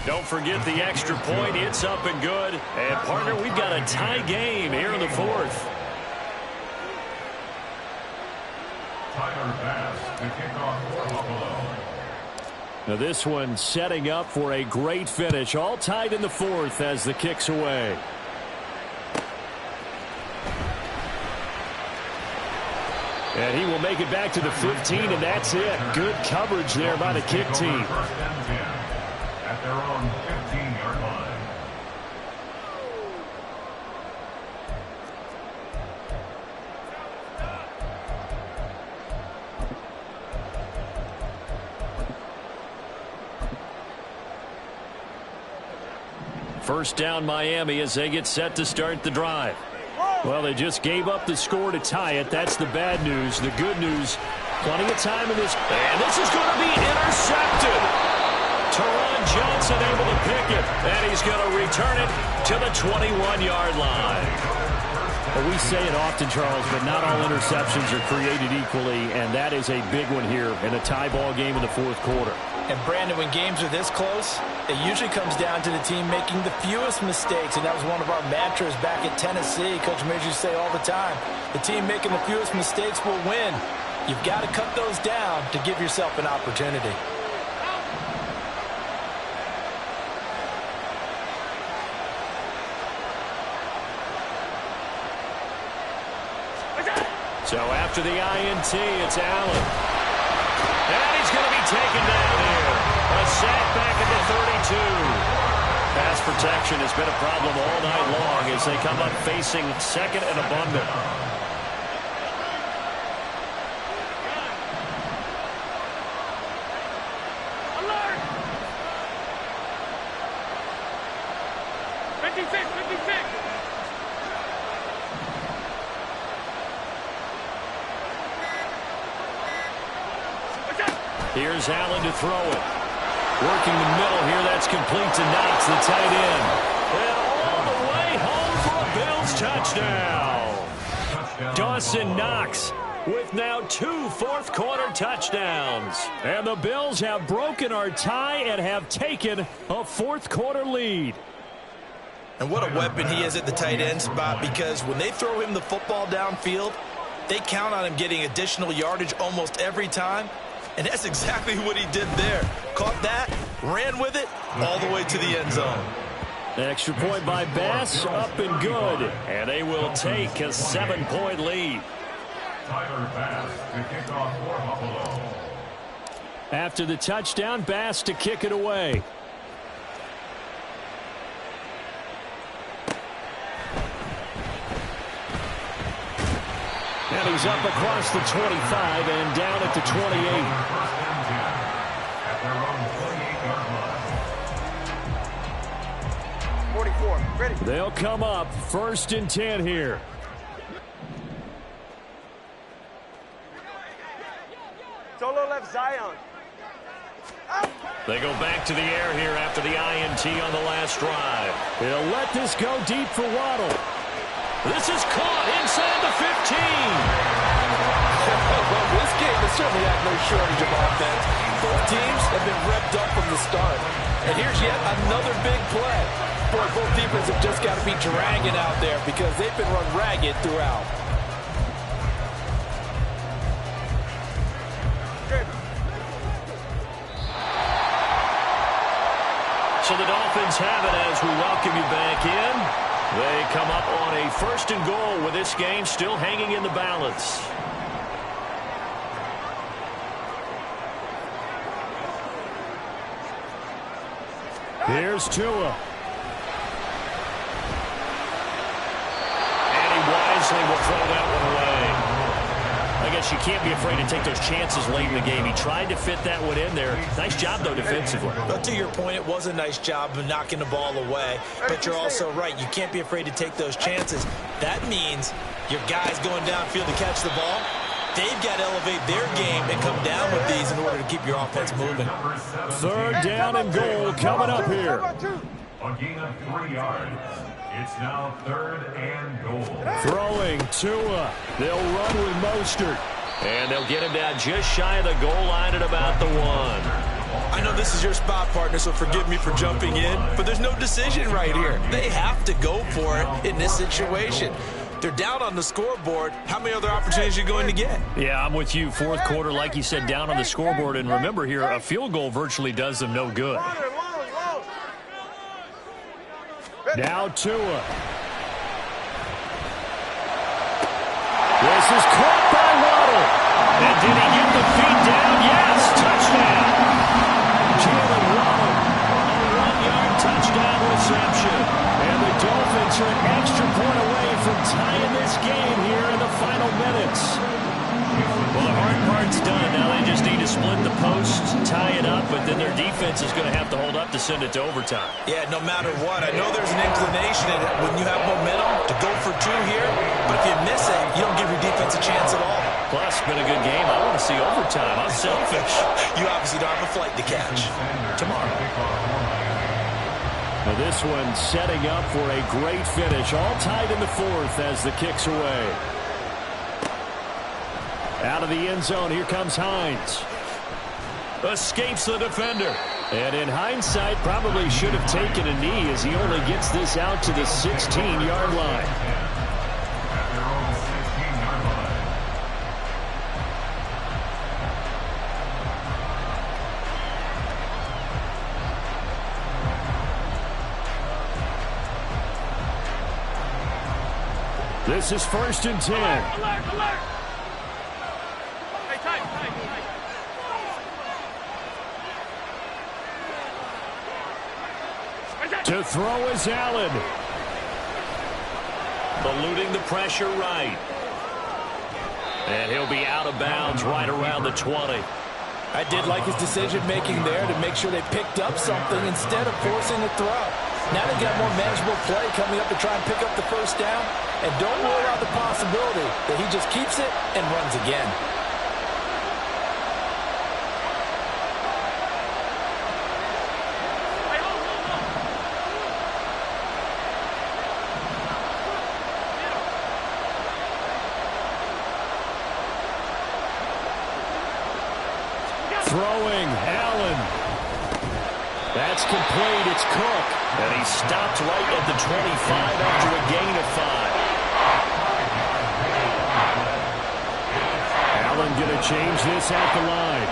[SPEAKER 2] Don't forget the extra point. It's up and good. And, partner, we've got a tie game here in the fourth.
[SPEAKER 4] Tyler Bass to kick off for Buffalo.
[SPEAKER 1] Now this one setting up for a great finish. All tied in the fourth as the kick's away. And he will make it back to the 15, and that's it. Good coverage there by the kick team.
[SPEAKER 4] At their own 15-yard line.
[SPEAKER 2] First down Miami as they get set to start the drive.
[SPEAKER 1] Well, they just gave up the score to tie it. That's the bad news. The good news, plenty of time in this.
[SPEAKER 2] And this is going to be intercepted. Teron Johnson able to pick it. And he's going to return it to the 21-yard line.
[SPEAKER 1] Well, we say it often, Charles, but not all interceptions are created equally, and that is a big one here in a tie ball game in the fourth quarter.
[SPEAKER 6] And, Brandon, when games are this close, it usually comes down to the team making the fewest mistakes, and that was one of our mantras back at Tennessee. Coach Mears used to say all the time, the team making the fewest mistakes will win. You've got to cut those down to give yourself an opportunity.
[SPEAKER 2] So after the INT, it's Allen. And he's going to be taken down here. A sack back at the 32. Pass protection has been a problem all night long as they come up facing second and abundant.
[SPEAKER 7] Alert! 56, 56.
[SPEAKER 2] Here's Allen to throw it. Working the middle here. That's complete to Knox, the tight end. And all the way home for a Bills touchdown. Dawson Knox with now 2 fourth-quarter touchdowns.
[SPEAKER 1] And the Bills have broken our tie and have taken a fourth-quarter lead.
[SPEAKER 3] And what a weapon he is at the tight end spot, because when they throw him the football downfield, they count on him getting additional yardage almost every time. And that's exactly what he did there. Caught that, ran with it, all the way to the end zone.
[SPEAKER 1] Extra point by Bass, up and good.
[SPEAKER 2] And they will take a 7-point lead.
[SPEAKER 4] Tyler Bass to kick off for Buffalo.
[SPEAKER 1] After the touchdown, Bass to kick it away. And he's up across the 25 and down at the 28.
[SPEAKER 4] At their own 28-yard line.
[SPEAKER 5] 44, ready.
[SPEAKER 1] They'll come up 1st and 10 here.
[SPEAKER 5] Solo left Zion.
[SPEAKER 2] They go back to the air here after the INT on the last drive.
[SPEAKER 1] He'll let this go deep for Waddle.
[SPEAKER 2] This is caught inside the 15.
[SPEAKER 6] Well, this game is certainly have no shortage of offense. Both teams have been revved up from the start. And here's yet another big play. Boy, both defenses have just got to be dragging out there because they've been run ragged throughout.
[SPEAKER 2] So the Dolphins have it as we welcome you back in. They come up on a 1st and goal with this game still hanging in the balance.
[SPEAKER 1] Here's Tua.
[SPEAKER 2] And he wisely will throw that one away. I guess you can't be afraid to take those chances late in the game. He tried to fit that one in there. Nice job, though, defensively.
[SPEAKER 3] But to your point, it was a nice job of knocking the ball away. But you're also right. You can't be afraid to take those chances. That means your guys going downfield to catch the ball, they've got to elevate their game and come down with these in order to keep your offense moving.
[SPEAKER 1] 3rd down and goal coming up here.
[SPEAKER 4] A gain of 3 yards. It's now 3rd and goal.
[SPEAKER 1] Throwing Tua. They'll run with Mostert.
[SPEAKER 2] And they'll get him down just shy of the goal line at about the 1.
[SPEAKER 3] I know this is your spot, partner, so forgive me for jumping in, but there's no decision right here. They have to go for it in this situation. They're down on the scoreboard. How many other opportunities are you going to get?
[SPEAKER 2] Yeah, I'm with you. 4th quarter, like you said, down on the scoreboard. And remember here, a field goal virtually does them no good.
[SPEAKER 1] Now Tua. This is caught by Waddle.
[SPEAKER 2] And did he get the feet down? Yes, touchdown.
[SPEAKER 1] Jalen Waddle.
[SPEAKER 2] A 1-yard touchdown reception.
[SPEAKER 1] And the Dolphins are an extra point away from tying this game here in the final minutes.
[SPEAKER 2] Well, the hard part's done. Now they just need to split the posts, tie it up, but then their defense is going to have to hold up to send it to overtime.
[SPEAKER 3] Yeah, no matter what. I know there's an inclination when you have momentum to go for 2 here, but if you miss it, you don't give your defense a chance at all.
[SPEAKER 2] Plus, been a good game. I want to see overtime. I'm selfish.
[SPEAKER 3] You obviously don't have a flight to catch. Tomorrow.
[SPEAKER 1] Now this one setting up for a great finish. All tied in the 4th as the kick's away. Out of the end zone, here comes Hines.
[SPEAKER 2] Escapes the defender.
[SPEAKER 1] And in hindsight, probably should have taken a knee as he only gets this out to the 16-yard line. This is 1st and 10.
[SPEAKER 7] Alert, alert. Hey, tight.
[SPEAKER 1] To throw is Allen.
[SPEAKER 2] Eluding the pressure right. And he'll be out of bounds right around the 20.
[SPEAKER 6] I did like his decision-making there to make sure they picked up something instead of forcing a throw. Now they've got more manageable play coming up to try and pick up the 1st down. And don't rule out the possibility that he just keeps it and runs again.
[SPEAKER 1] Throwing, Allen. That's complete. It's Cook.
[SPEAKER 2] And he stopped right at the 25 after a gain of 5.
[SPEAKER 1] Allen going to change this at the line.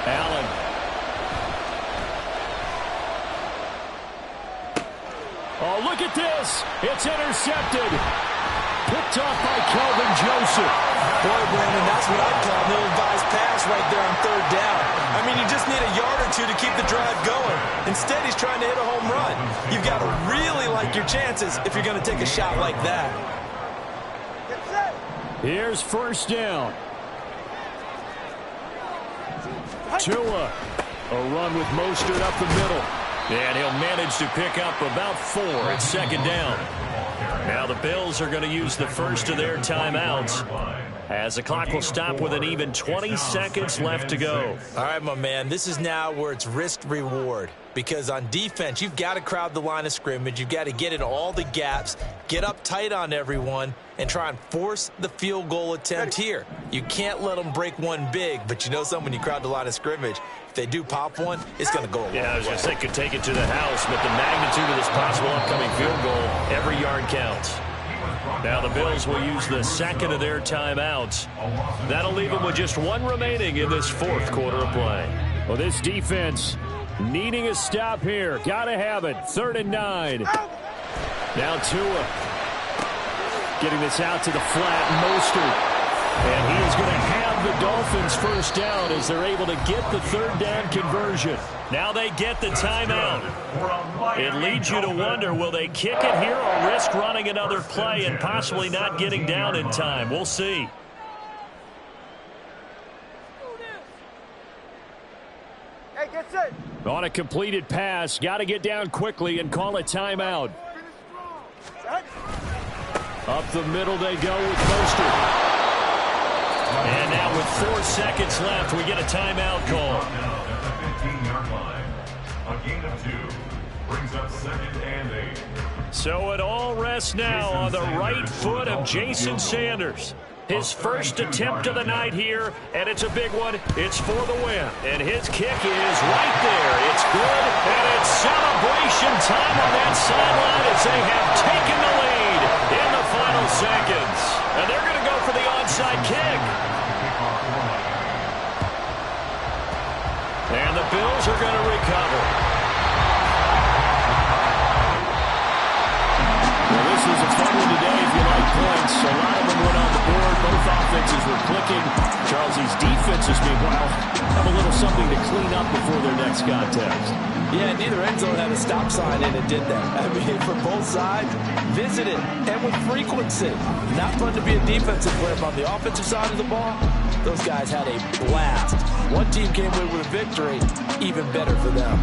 [SPEAKER 1] Allen. Oh, look at this. It's intercepted. Picked off by Kelvin Joseph.
[SPEAKER 3] Boy, Brandon, that's what I'd call an ill-advised pass right there on 3rd down. I mean, you just need a yard or 2 to keep the drive going. Instead, he's trying to hit a home run. You've got to really like your chances if you're going to take a shot like that.
[SPEAKER 1] Here's 1st down. Tua. A run with Mostert up the middle.
[SPEAKER 2] And he'll manage to pick up about 4 at 2nd down. Now the Bills are going to use the first of their timeouts. as the clock will stop with an even 20 seconds left to go.
[SPEAKER 3] All right, my man, this is now where it's risk-reward. Because on defense, you've got to crowd the line of scrimmage. You've got to get in all the gaps, get up tight on everyone, and try and force the field goal attempt here. You can't let them break one big, but you know something, when you crowd the line of scrimmage, if they do pop one, it's going to go a long way.
[SPEAKER 2] Yeah, I was going to say could take it to the house, but the magnitude of this possible upcoming field goal, every yard counts. Now the Bills will use the second of their timeouts. That'll leave them with just one remaining in this fourth quarter of play.
[SPEAKER 1] Well, this defense needing a stop here. Got to have it. 3rd and 9. Now Tua getting this out to the flat. Mostert. And he is going to have the Dolphins first down as they're able to get the 3rd down conversion.
[SPEAKER 2] Now they get the timeout. It leads you to wonder, will they kick it here or risk running another play and possibly not getting down in time? We'll see.
[SPEAKER 5] Hey, get set.
[SPEAKER 1] On a completed pass, got to get down quickly and call a timeout. Up the middle they go with Mostert.
[SPEAKER 2] And now with 4 seconds left, we get a timeout call.
[SPEAKER 4] Now at the 15-yard line. A gain of 2 brings up 2nd and 8.
[SPEAKER 2] So it all rests now on the right foot of Jason Sanders. His first attempt of the night here, and it's a big one. It's for the win. And his kick is right there. It's good, and it's celebration time on that sideline as they have taken the lead in the final seconds. And they're going to go for the onside kick. And the Bills are going to recover.
[SPEAKER 1] Well, this was a fun one today if you like points. A lot of them went on the board. Both offenses were clicking. Charles, these defenses, meanwhile, have a little something to clean up before their next contest.
[SPEAKER 6] Yeah, neither end zone had a stop sign in it, did that? I mean, for both sides, visited and with frequency. Not fun to be a defensive player, but on the offensive side of the ball, those guys had a blast. One team came away with a victory, even better for them.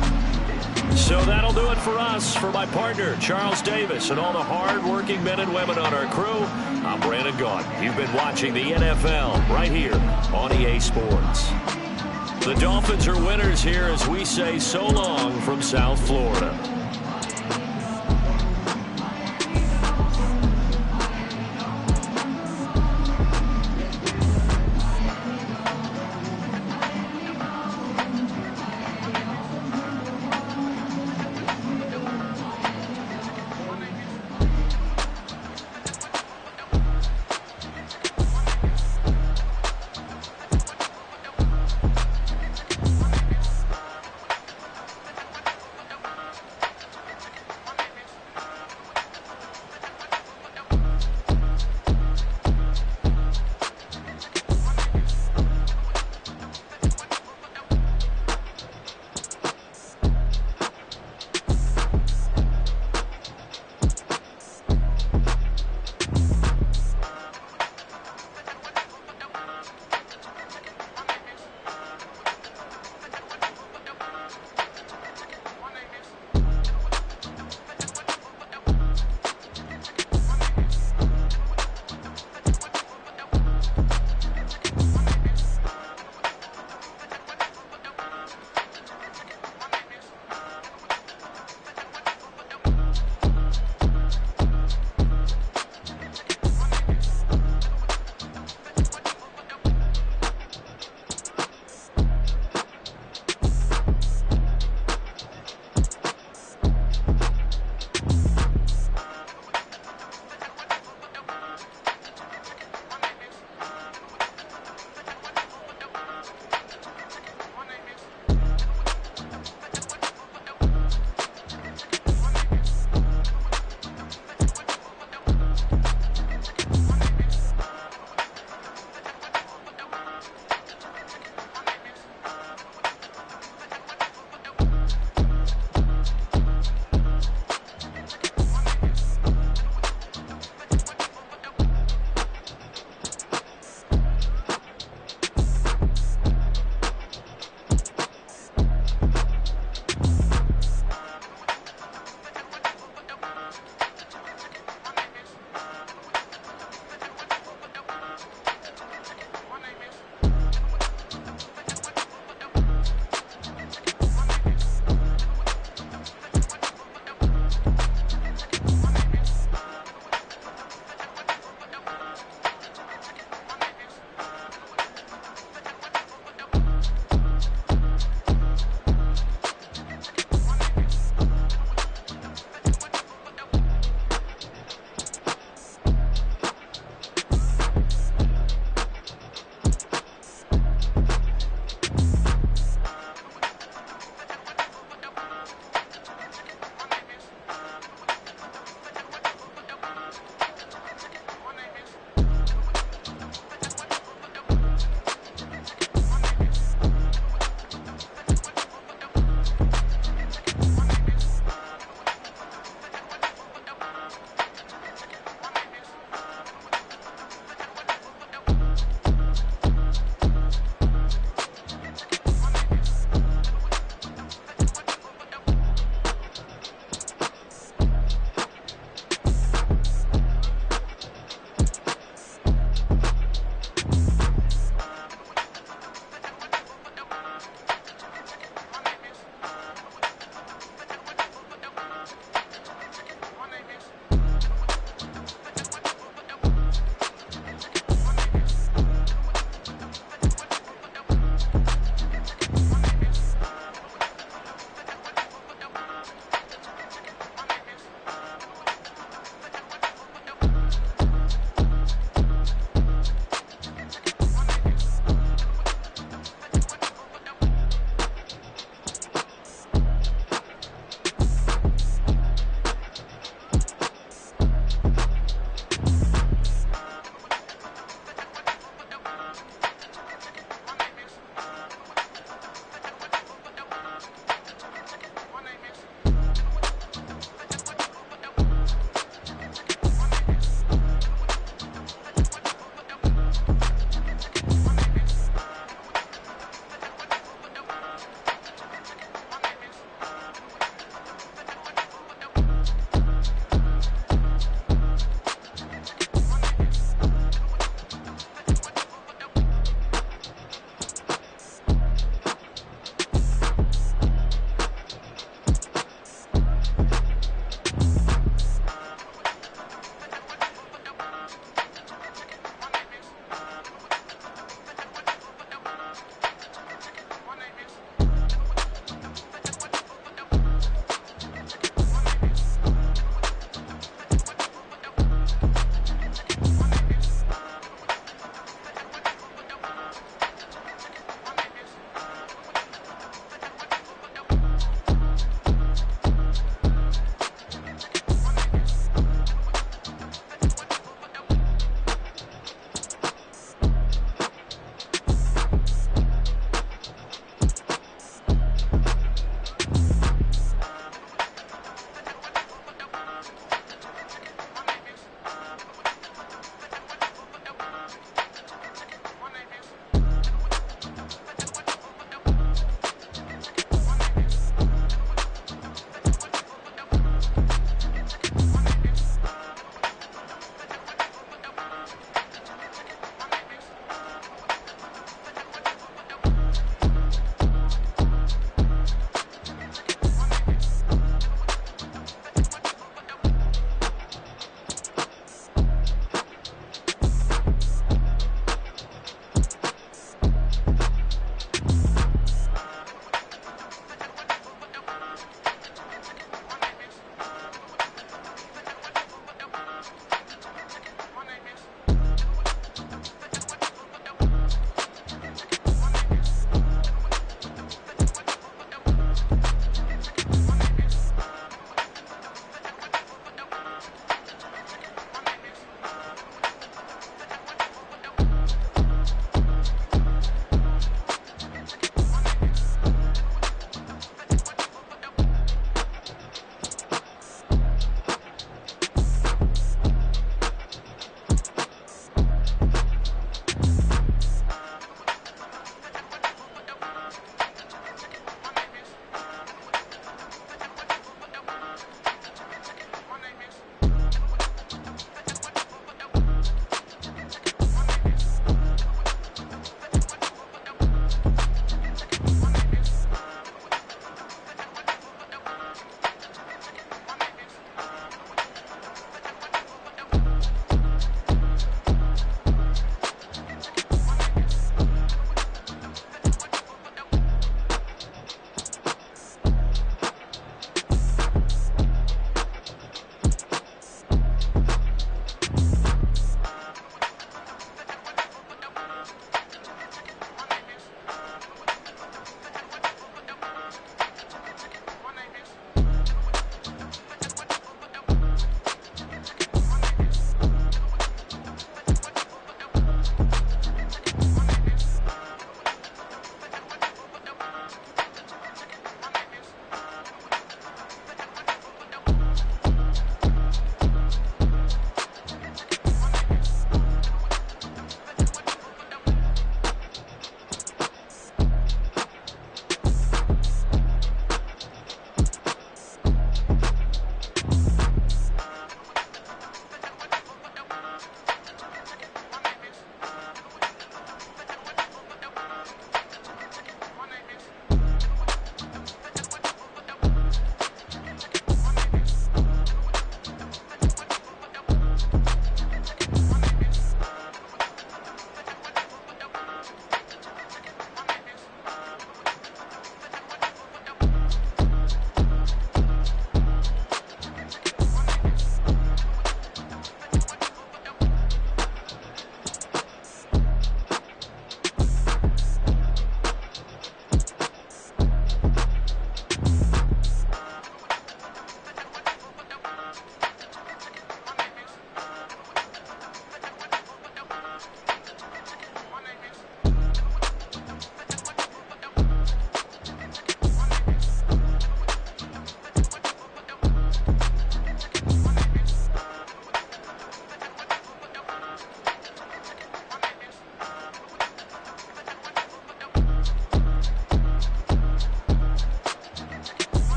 [SPEAKER 2] So that'll do it for us. For my partner, Charles Davis, and all the hard-working men and women on our crew, I'm Brandon Gaudin. You've been watching the NFL right here on EA Sports. The Dolphins are winners here as we say so long from South Florida.